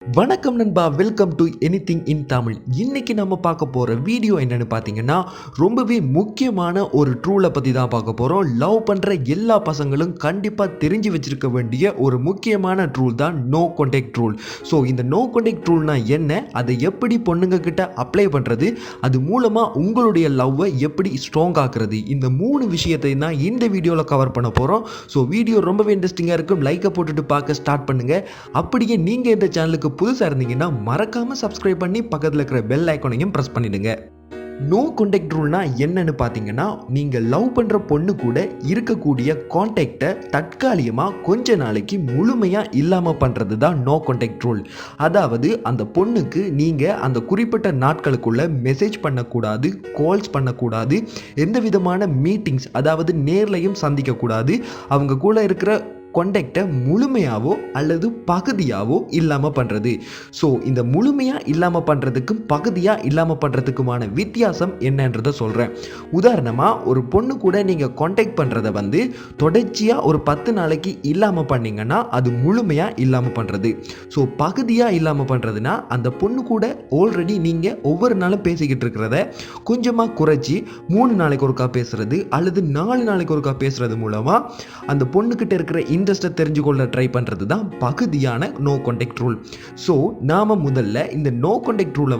வணக்கம் நண்பா, welcome to anything இன் தமிழ். இன்னைக்கு நம்ம பார்க்க போகிற வீடியோ என்னென்னு பார்த்தீங்கன்னா, ரொம்பவே முக்கியமான ஒரு ட்ரூலை பற்றி தான் பார்க்க போகிறோம். லவ் பண்ணுற எல்லா பசங்களும் கண்டிப்பாக தெரிஞ்சு வச்சிருக்க வேண்டிய ஒரு முக்கியமான ட்ரூல் தான் நோ கான்டாக்ட் ரூல். ஸோ இந்த நோ கான்டாக்ட் ரூல்னா என்ன, அதை எப்படி பொண்ணுங்க கிட்ட அப்ளை பண்ணுறது, அது மூலமாக உங்களுடைய லவ்வை எப்படி ஸ்ட்ராங் ஆக்குறது, இந்த 3 விஷயத்தை தான் இந்த வீடியோவில் கவர் பண்ண போகிறோம். ஸோ வீடியோ ரொம்பவே இன்ட்ரெஸ்டிங்காக இருக்கும். லைக்கை போட்டுட்டு பார்க்க ஸ்டார்ட் பண்ணுங்கள். அப்படியே நீங்கள் இந்த சேனலுக்கு புதுசாக இருந்தீங்கன்னா மறக்காம சப்ஸ்கிரைப் பண்ணி பக்கத்தில் இருக்கிற பெல் ஐக்கானையும் பிரஸ் பண்ணிடுங்க. நோ கான்டாக்ட் ரூல்னா என்னன்னு பார்த்தீங்கன்னா, நீங்கள் லவ் பண்ணுற பொண்ணு கூட இருக்கக்கூடிய கான்டாக்டை தற்காலிகமாக கொஞ்ச நாளைக்கு முழுமையாக இல்லாமல் பண்ணுறது தான் நோ கான்டாக்ட் ரூல். அதாவது அந்த பொண்ணுக்கு நீங்கள் அந்த குறிப்பிட்ட நாட்களுக்குள்ள மெசேஜ் பண்ணக்கூடாது, கால்ஸ் பண்ணக்கூடாது, எந்த விதமான மீட்டிங்ஸ் அதாவது நேர்லையும் சந்திக்கக்கூடாது, அவங்க கூட இருக்கிற கான்டாக்டை முழுமையாவோ அல்லது பகுதியாவோ இல்லாமல் பண்ணுறது. ஸோ இந்த முழுமையாக இல்லாமல் பண்ணுறதுக்கும் பகுதியாக இல்லாமல் பண்ணுறதுக்குமான வித்தியாசம் என்னன்றதை சொல்கிறேன். உதாரணமாக ஒரு பொண்ணு கூட நீங்கள் கான்டாக்ட் பண்ணுறதை தொடர்ச்சியாக ஒரு 10 நாளைக்கு இல்லாமல் பண்ணிங்கன்னா அது முழுமையாக இல்லாமல் பண்ணுறது. ஸோ பகுதியாக இல்லாமல் பண்ணுறதுனா அந்த பொண்ணு கூட ஆல்ரெடி நீங்கள் ஒவ்வொரு நாளும் பேசிக்கிட்டு இருக்கிறத கொஞ்சமாக குறைச்சி 3 நாளைக்கு ஒருக்கா பேசுகிறது அல்லது 4 நாளைக்கு ஒருக்கா பேசுகிறது மூலமாக அந்த பொண்ணுக்கிட்ட இருக்கிற இன்ட்ரெஸ்ட்டை தெரிஞ்சுக்கொள்ள ட்ரை பண்ணுறது தான் பகுதியான நோ கான்டாக்ட் ரூல். ஸோ நாம் முதல்ல இந்த நோ கான்டாக்ட் ரூலை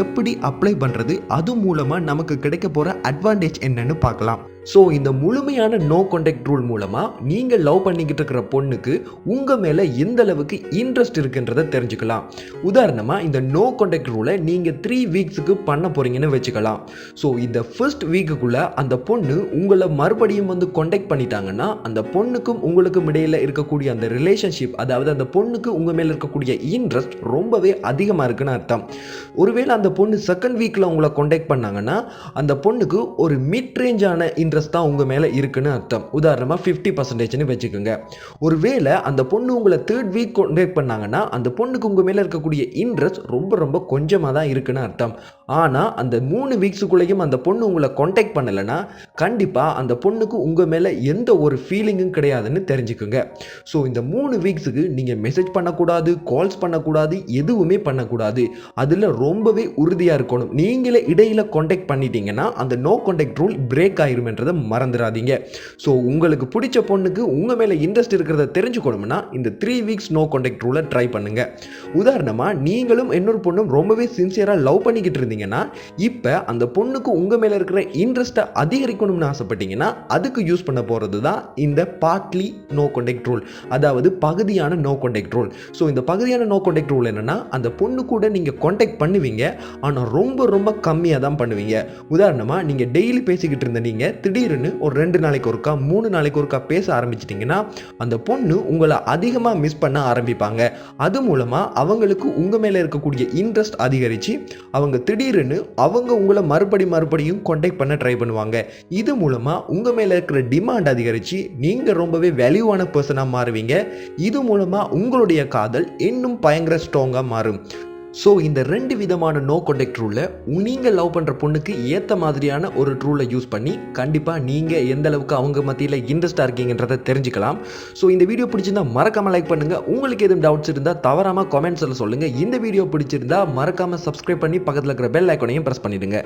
எப்படி அப்ளை பண்ணுறது, அது மூலமாக நமக்கு கிடைக்க போகிற அட்வான்டேஜ் என்னன்னு பார்க்கலாம். ஸோ இந்த முழுமையான நோ கான்டாக்ட் ரூல் மூலமாக நீங்கள் லவ் பண்ணிக்கிட்டு இருக்கிற பொண்ணுக்கு உங்கள் மேலே எந்த அளவுக்கு இன்ட்ரெஸ்ட் இருக்குன்றதை தெரிஞ்சுக்கலாம். உதாரணமாக இந்த நோ கான்டாக்ட் ரூலை நீங்கள் 3 வீக்ஸுக்கு பண்ண போகிறீங்கன்னு வச்சுக்கலாம். ஸோ இந்த ஃபர்ஸ்ட் வீக்குக்குள்ளே அந்த பொண்ணு உங்களை மறுபடியும் கான்டாக்ட் பண்ணிட்டாங்கன்னா அந்த பொண்ணுக்கும் உங்களுக்கும் இடையில் இருக்கக்கூடிய அந்த ரிலேஷன்ஷிப், அதாவது அந்த பொண்ணுக்கு உங்கள் மேலே இருக்கக்கூடிய இன்ட்ரெஸ்ட் ரொம்பவே அதிகமாக இருக்குன்னு அர்த்தம். ஒருவேளை அந்த பொண்ணு செகண்ட் வீக்கில் உங்களை கான்டாக்ட் பண்ணாங்கன்னா அந்த பொண்ணுக்கு ஒரு மிட் ரேஞ்சான இன்ட்ரெஸ்ட் தான் உங்கள் மேலே இருக்குன்னு அர்த்தம். உதாரணமாக 50% வச்சுக்கோங்க. ஒருவேளை அந்த பொண்ணு உங்களை 3rd வீக் கான்டாக்ட் பண்ணாங்கன்னா அந்த பொண்ணுக்கு உங்கள் மேலே இருக்கக்கூடிய இன்ட்ரெஸ்ட் ரொம்ப கொஞ்சமாக தான் இருக்குன்னு அர்த்தம். ஆனால் அந்த 3 வீக்ஸுக்குள்ளேயும் அந்த பொண்ணு உங்களை கான்டாக்ட் பண்ணலைன்னா கண்டிப்பாக அந்த பொண்ணுக்கு உங்கள் மேலே எந்த ஒரு ஃபீலிங்கும் கிடையாதுன்னு தெரிஞ்சுக்குங்க. ஸோ இந்த 3 வீக்ஸுக்கு நீங்கள் மெசேஜ் பண்ணக்கூடாது, கால்ஸ் பண்ணக்கூடாது, எதுவுமே பண்ணக்கூடாது. அதில் ரொம்பவே உறுதியாக இருக்கணும். நீங்களே இடையில் கான்டாக்ட் பண்ணிட்டீங்கன்னா அந்த நோ கான்டாக்ட் ரூல் பிரேக் ஆயிருமென்றதை மறந்துடாதீங்க. ஸோ உங்களுக்கு பிடிச்ச பொண்ணுக்கு உங்கள் மேலே இன்ட்ரெஸ்ட் இருக்கிறத தெரிஞ்சுக்கணும்னா இந்த 3 வீக்ஸ் நோ கான்டாக்ட் ரூலை ட்ரை பண்ணுங்க. உதாரணமாக நீங்களும் இன்னொரு பொண்ணும் ரொம்பவே சின்சியராக லவ் பண்ணிக்கிட்டு இருந்தீங்கன்னா இப்போ அந்த பொண்ணுக்கு உங்கள் மேலே இருக்கிற இன்ட்ரெஸ்ட்டை அதிகரிக்கணும்னு ஆசைப்பட்டீங்கன்னா அதுக்கு யூஸ் பண்ண போகிறது தான் இந்த பார்ட்லி நோ கான்டாக்ட் ரூல், அதாவது பகுதியான நோ கான்டாக்ட் ரூல். ஸோ இந்த பகுதியான நோ கான்டாக்ட் ரூல் என்னன்னா, அந்த பொண்ணு கூட நீங்கள் கான்டாக்ட் பண்ணுவீங்க, ஆனால் ரொம்ப கம்மியாக தான் பண்ணுவீங்க. உதாரணமாக நீங்கள் டெய்லி பேசிக்கிட்டு இருந்த நீங்கள் திடீர்னு ஒரு 2 நாளைக்கு ஒருக்கா 3 நாளைக்கு ஒருக்கா பேச ஆரம்பிச்சிட்டிங்கன்னா அந்த பொண்ணு உங்களை அதிகமாக மிஸ் பண்ண ஆரம்பிப்பாங்க. அது மூலமாக அவங்களுக்கு உங்கள் மேலே இருக்கக்கூடிய இன்ட்ரெஸ்ட் அதிகரித்து அவங்க திடீர்னு அவங்க உங்களை மறுபடியும் கான்டாக்ட் பண்ண ட்ரை பண்ணுவாங்க. இது மூலமாக உங்கள் மேலே இருக்கிற டிமாண்ட் அதிகரித்து நீங்கள் ரொம்பவே வேல்யூவான பர்சனாக மாறுவீங்க. இது மூலமாக உங்களுடைய காதல் இன்னும் பயங்கர ஸ்ட்ராங்காக மாறும். ஸோ இந்த 2 விதமான நோ கான்டாக்ட் ரூலில் நீங்கள் லவ் பண்ணுற பொண்ணுக்கு ஏற்ற மாதிரியான ஒரு ட்ரூலை யூஸ் பண்ணி கண்டிப்பாக நீங்கள் எந்த அளவுக்கு அவங்க மத்தியில் இன்ட்ரெஸ்ட்டாக இருக்கீங்கன்றதை தெரிஞ்சுக்கலாம். ஸோ இந்த வீடியோ பிடிச்சிருந்தா மறக்காமல் லைக் பண்ணுங்கள். உங்களுக்கு எதுவும் டவுட்ஸ் இருந்தால் தவறாமல் கமெண்ட்ஸில் சொல்லுங்கள். இந்த வீடியோ பிடிச்சிருந்தா மறக்காமல் சப்ஸ்கிரைப் பண்ணி பக்கத்தில் இருக்கிற பெல் ஐக்கானையும் ப்ரெஸ் பண்ணிடுங்க.